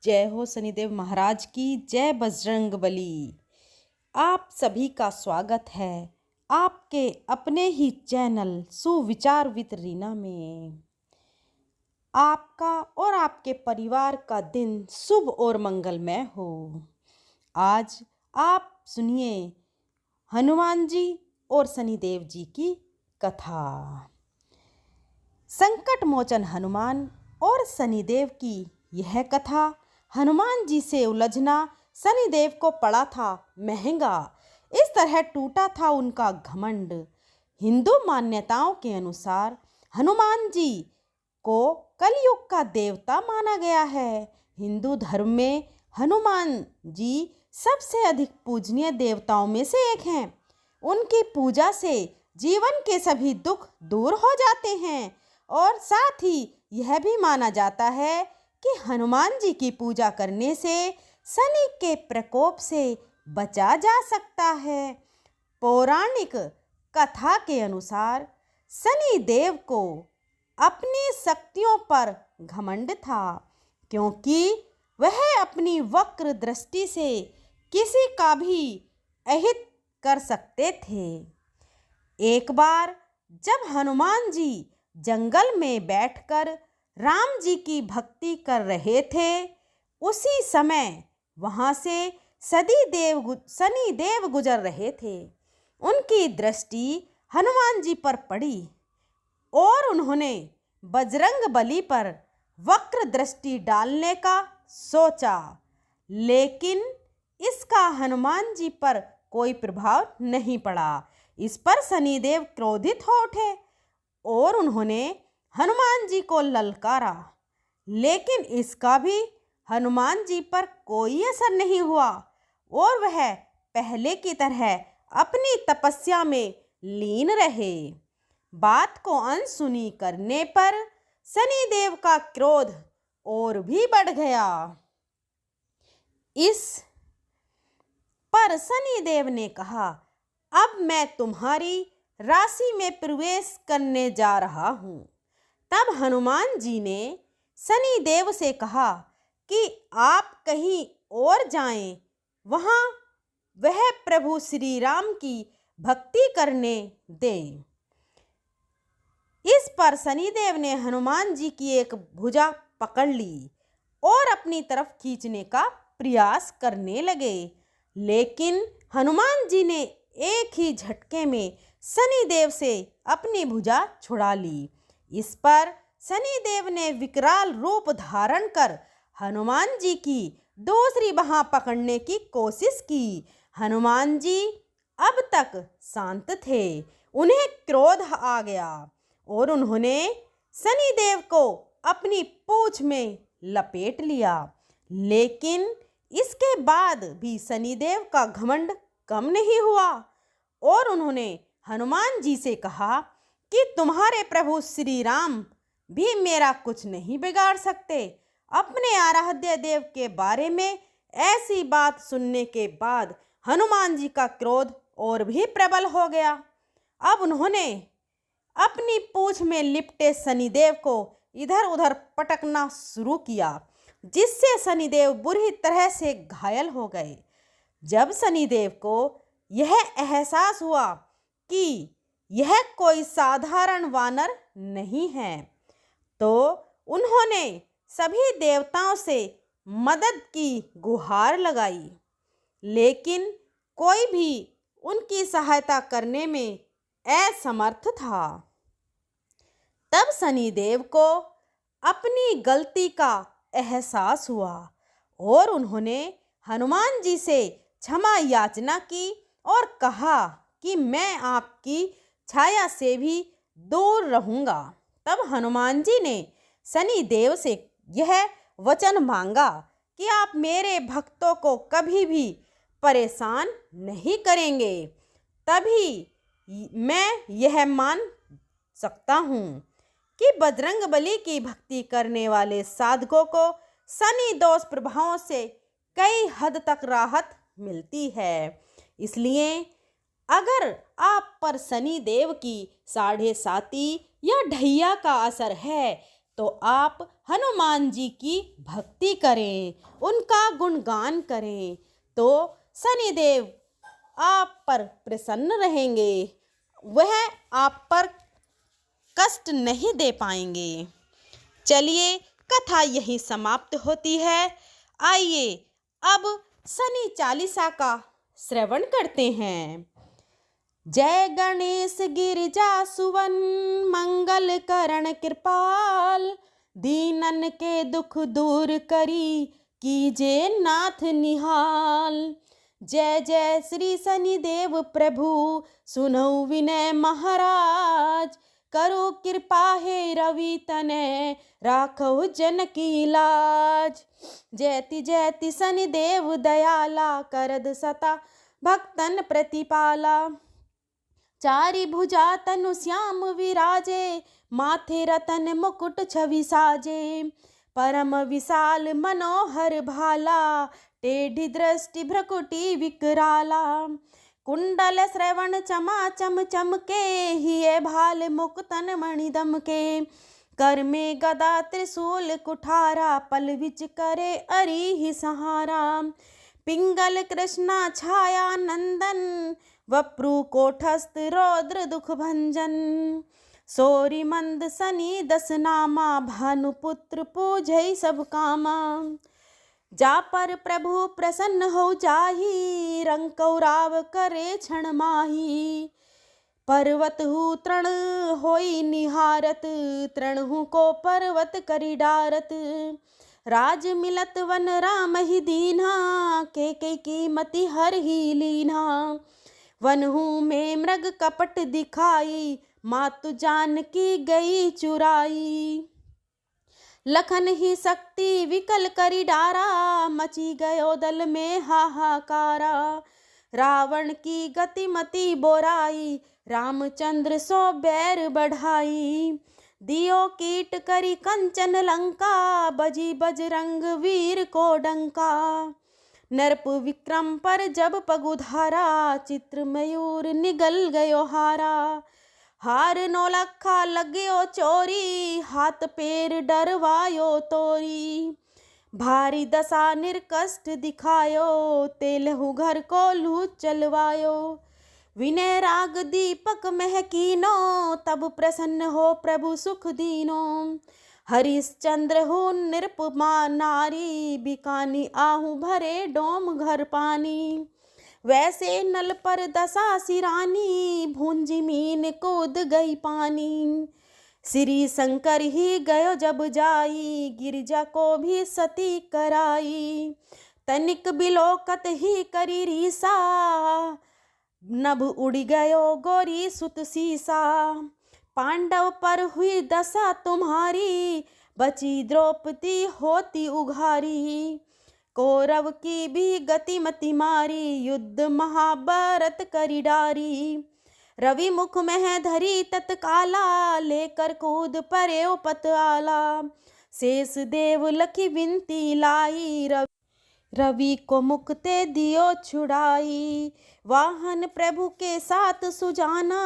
जय हो शनिदेव महाराज की, जय बजरंगबली। आप सभी का स्वागत है आपके अपने ही चैनल सुविचार विद रीना में। आपका और आपके परिवार का दिन शुभ और मंगलमय हो। आज आप सुनिए हनुमान जी और शनिदेव जी की कथा। संकट मोचन हनुमान और शनिदेव की यह कथा। हनुमान जी से उलझना शनिदेव को पड़ा था महंगा। इस तरह टूटा था उनका घमंड। हिंदू मान्यताओं के अनुसार हनुमान जी को कलयुग का देवता माना गया है। हिंदू धर्म में हनुमान जी सबसे अधिक पूजनीय देवताओं में से एक हैं। उनकी पूजा से जीवन के सभी दुख दूर हो जाते हैं और साथ ही यह भी माना जाता है कि हनुमान जी की पूजा करने से शनि के प्रकोप से बचा जा सकता है। पौराणिक कथा के अनुसार शनि देव को अपनी शक्तियों पर घमंड था, क्योंकि वह अपनी वक्र दृष्टि से किसी का भी अहित कर सकते थे। एक बार जब हनुमान जी जंगल में बैठकर राम जी की भक्ति कर रहे थे, उसी समय वहाँ से शनि देव गुजर रहे थे। उनकी दृष्टि हनुमान जी पर पड़ी और उन्होंने बजरंगबली पर वक्र दृष्टि डालने का सोचा, लेकिन इसका हनुमान जी पर कोई प्रभाव नहीं पड़ा। इस पर शनिदेव क्रोधित हो उठे और उन्होंने हनुमान जी को ललकारा, लेकिन इसका भी हनुमान जी पर कोई असर नहीं हुआ और वह पहले की तरह अपनी तपस्या में लीन रहे। बात को अनसुनी करने पर शनिदेव का क्रोध और भी बढ़ गया। इस पर शनिदेव ने कहा, अब मैं तुम्हारी राशि में प्रवेश करने जा रहा हूँ। तब हनुमान जी ने शनिदेव से कहा कि आप कहीं और जाएं, वहाँ वह प्रभु श्री राम की भक्ति करने दें। इस पर शनिदेव ने हनुमान जी की एक भुजा पकड़ ली और अपनी तरफ खींचने का प्रयास करने लगे, लेकिन हनुमान जी ने एक ही झटके में शनिदेव से अपनी भुजा छुड़ा ली। इस पर शनिदेव ने विकराल रूप धारण कर हनुमान जी की दूसरी बाह पकड़ने की कोशिश की। हनुमान जी अब तक शांत थे। उन्हें क्रोध आ गया और उन्होंने शनिदेव को अपनी पूंछ में लपेट लिया, लेकिन इसके बाद भी शनिदेव का घमंड कम नहीं हुआ और उन्होंने हनुमान जी से कहा कि तुम्हारे प्रभु श्री राम भी मेरा कुछ नहीं बिगाड़ सकते। अपने आराध्य देव के बारे में ऐसी बात सुनने के बाद हनुमान जी का क्रोध और भी प्रबल हो गया। अब उन्होंने अपनी पूंछ में लिपटे शनिदेव को इधर उधर पटकना शुरू किया, जिससे शनिदेव बुरी तरह से घायल हो गए। जब शनिदेव को यह एहसास हुआ कि यह कोई साधारण वानर नहीं है, तो उन्होंने सभी देवताओं से मदद की गुहार लगाई, लेकिन कोई भी उनकी सहायता करने में असमर्थ था। तब शनिदेव को अपनी गलती का एहसास हुआ और उन्होंने हनुमान जी से क्षमा याचना की और कहा कि मैं आपकी छाया से भी दूर रहूँगा। तब हनुमान जी ने शनिदेव से यह वचन मांगा कि आप मेरे भक्तों को कभी भी परेशान नहीं करेंगे, तभी मैं यह मान सकता हूँ कि बजरंगबली की भक्ति करने वाले साधकों को शनि दोष प्रभावों से कई हद तक राहत मिलती है। इसलिए अगर आप पर शनि देव की 7.5 या ढैया का असर है, तो आप हनुमान जी की भक्ति करें, उनका गुणगान करें, तो शनिदेव आप पर प्रसन्न रहेंगे, वह आप पर कष्ट नहीं दे पाएंगे। चलिए, कथा यहीं समाप्त होती है। आइए अब शनि चालीसा का श्रवण करते हैं। जय गणेश गिरिजा सुवन, मंगल करण कृपाल, दीनन के दुख दूर करी, कीजे नाथ निहाल। जय जय श्री शनिदेव प्रभु, सुनौ विनय महाराज, करो कृपा हे रवि तनय, राखो जन की लाज। जयति जयति शनिदेव दयाला, करद सता भक्तन प्रतिपाला। चारि भुजा तनु श्याम विराजे, माथे रतन मुकुट छवि साजे। परम विशाल मनोहर भाला, टेढ़ी दृष्टि भ्रकुटी विकराला। कुंडल श्रवण चमा चम चमके, हिये भाल मुकुतन मणि दमके। कर में गदा त्रिशूल कुठारा, पल विच करे अरि ही सहारा। पिंगल कृष्णा छाया नंदन, वप्रु कोठस्थ रौद्र दुख भंजन। सोरी मंद शनि दस नामा, भानुपुत्र पूजै सब कामा। जा पर प्रभु प्रसन्न हो जाहि, रंकौ राव करे क्षण माही। पर्वत हु तृण होई निहारत, तृणहु को पर्वत करि डारत। राज मिलत वन राम ही दीन्हा, के कीमति हर ही लीन्हा। वनहु में मृग कपट दिखाई, मातु जानकी गई चुराई। लखन ही शक्ति विकल करि डारा, मची गयो दल में हाहाकारा। रावण की गतिमति बोराई, रामचंद्र सो बैर बढ़ाई। दियो कीट करी कंचन लंका, बजी बजरंग वीर को डंका। नरप विक्रम पर जब पगुधारा, चित्र मयूर निगल गयो हारा। हार नौलखा लग्यो चोरी, हाथ पैर डरवायो तोरी। भारी दशा निर्कष्ट दिखायो, तेलहु घर को लू चलवायो। विनय राग दीपक महकीनो, तब प्रसन्न हो प्रभु सुख दीनो। हरिश्चंद्र हो निरुपमा नारी, बिकानी आहू भरे डोम घर पानी। वैसे नल पर दशा सिरानी, भूंजी मीन कूद गई पानी। श्री शंकर ही गयो जब जाई, गिरिजा को भी सती कराई। तनिक बिलोकत ही करी रीसा, नभ उड़ गयो गौरी सुत सीसा। पांडव पर हुई दशा तुम्हारी, बची द्रौपदी होती उघारी। कौरव की भी गतिमति मारी, युद्ध महाभारत करी डारी। रवि मुख में धरी तत्काला, लेकर कूद परे पत आला। शेष देव लखी विनती लाई, रवि को मुक्ते दियो छुड़ाई। वाहन प्रभु के साथ सुजाना,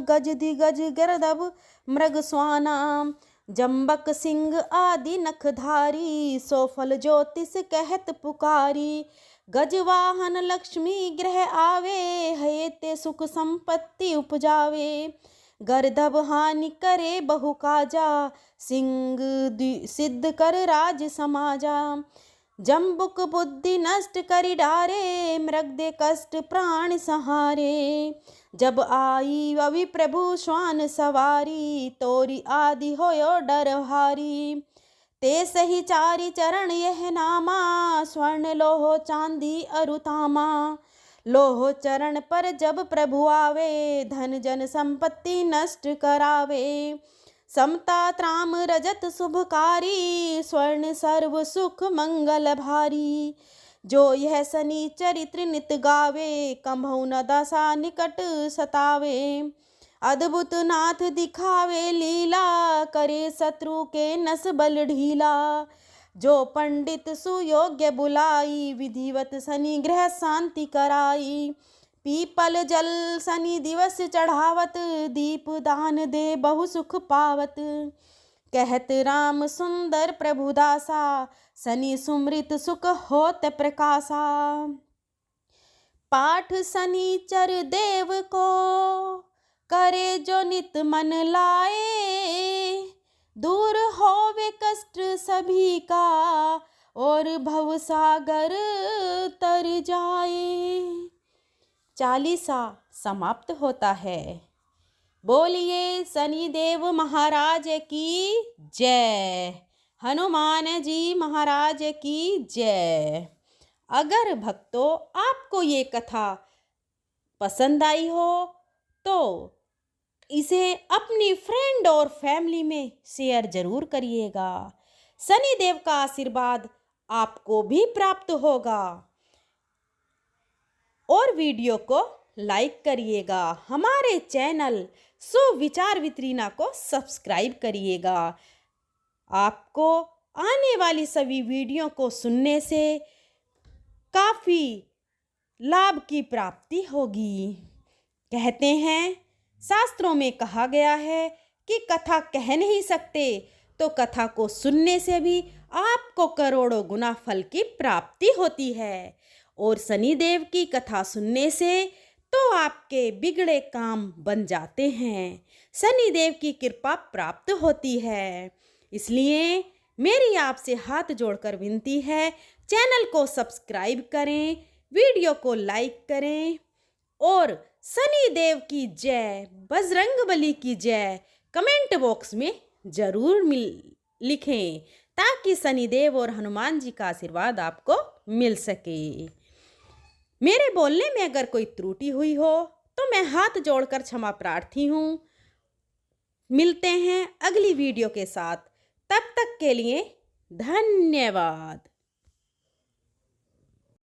गज दिगज गर्दभ मृग स्वाना। जम्बक सिंह आदि नखधारी, सोफल ज्योतिष कहत पुकारी। गजवाहन लक्ष्मी ग्रह आवे, हेते सुख संपत्ति उपजावे। गर्दभ हानि करे बहु काजा, सिंह सिद्ध कर राज समाजा। जम्बुक बुद्धि नष्ट करि डारे, मृग दे कष्ट प्राण सहारे। जब आई अवि प्रभु श्वान सवारी, तोरी आदि होयो डर हारी। ते सही चारि चरण यह नामा, स्वर्ण लोहो चांदी अरुतामा। लोहो चरण पर जब प्रभु आवे, धन जन संपत्ति नष्ट करावे। समता त्राम रजत शुभकारी, स्वर्ण सर्व सुख मंगल भारी। जो यह शनि चरित्र नित गावे, कंभौ न दशा निकट सतावे। अद्भुत नाथ दिखावे लीला, करे शत्रु के नस बल ढीला। जो पंडित सुयोग्य बुलाई, विधिवत शनि ग्रह शांति कराई। पीपल जल शनि दिवस चढ़ावत, दीप दान दे बहु सुख पावत। कहत राम सुंदर प्रभुदासा, सनि सुमृत सुख होत प्रकाशा। पाठ शनिचर देव को, करे जो नित मन लाए। दूर होवे कष्ट सभी का, और भव सागर तर जाए। चालीसा समाप्त होता है। बोलिए शनिदेव महाराज की जय, हनुमान जी महाराज की जय। अगर भक्तों आपको ये कथा पसंद आई हो तो इसे अपनी फ्रेंड और फैमिली में शेयर जरूर करिएगा। शनिदेव का आशीर्वाद आपको भी प्राप्त होगा। और वीडियो को लाइक करिएगा। हमारे चैनल सुविचार वितरीना को सब्सक्राइब करिएगा। आपको आने वाली सभी वीडियो को सुनने से काफ़ी लाभ की प्राप्ति होगी। कहते हैं, शास्त्रों में कहा गया है कि कथा कह नहीं सकते, तो कथा को सुनने से भी आपको करोड़ों गुना फल की प्राप्ति होती है। और शनिदेव की कथा सुनने से तो आपके बिगड़े काम बन जाते हैं, शनिदेव की कृपा प्राप्त होती है। इसलिए मेरी आपसे हाथ जोड़कर विनती है, चैनल को सब्सक्राइब करें, वीडियो को लाइक करें और शनिदेव की जय, बजरंगबली की जय कमेंट बॉक्स में ज़रूर लिखें, ताकि शनिदेव और हनुमान जी का आशीर्वाद आपको मिल सके। मेरे बोलने में अगर कोई त्रुटि हुई हो तो मैं हाथ जोड़कर क्षमा प्रार्थी हूँ। मिलते हैं अगली वीडियो के साथ, तब तक के लिए धन्यवाद।